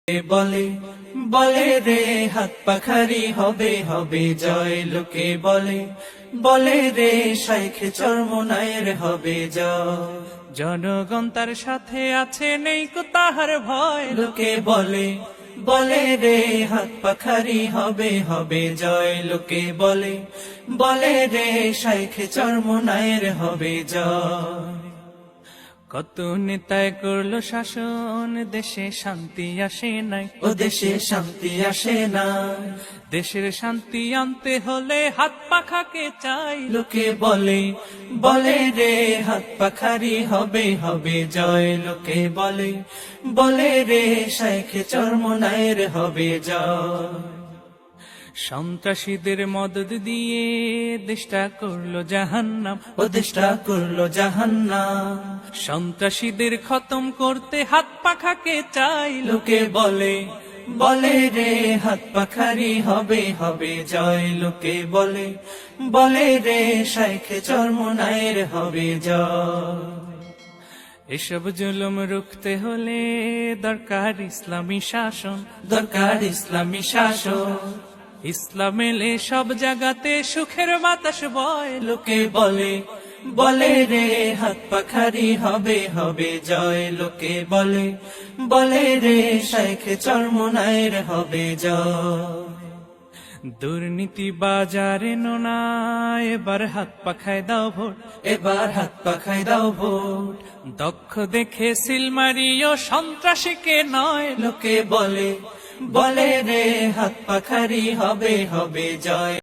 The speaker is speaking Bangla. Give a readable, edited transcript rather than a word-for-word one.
বলে বলে রে হাত পাখারি হবে হবে জয়, লোকে বলে বলে রে শাইখে চরমনায়ের হবে জয়। জনগণ তার সাথে আছে, নেই কো তাহার ভয়। লোকে বলে বলে রে হাত পাখারি হবে হবে জয়, লোকে বলে বলে রে শাইখে চরমনায়ের হবে জয়। কত নেতায় করলো শাসন, দেশে শান্তি আসে নাই। ও দেশে শান্তি আসে না, দেশের শান্তি আনতে হলে হাত পাখাকে চাই। লোকে বলে বলে রে হাত পাখারি হবে হবে জয়, লোকে বলে বলে রে শাইখে চরমনায়ের হবে জয়। সন্ত্রাসীদের মদদ দিয়ে দেশটা করলো জাহান্নাম, ও দেশটা করলো জাহান্নাম। সন্ত্রাসীদের খতম করতে হাত পাখাকে চাই। লোকে বলে বলে রে হাত পাখারি হবে হবে জয়, লোকে বলে বলে রে শাইখে চরমনায়ের হবে জয়। এসব জুলুম রুখতে হলে দরকার ইসলামী শাসন, দরকার ইসলামী শাসন। ইসলাম এলে সব জায়গাতে সুখের বাতাস বয়। লোকে বলে বলে রে হাত পাখারি হবে হবে জয়, লোকে বলে বলে রে শাইখে চরমনায়ের হবে জয়। দুর্নীতি বাজারে নোনা, এবার হাত পাখায় দাও ভোট, এবার হাত পাখায় দাও ভোট। দক্ষ দেখে সিল মারিও সন্ত্রাসীকে নয়। লোকে বলে বলে রে হাত পাখারি হবে হবে জয়।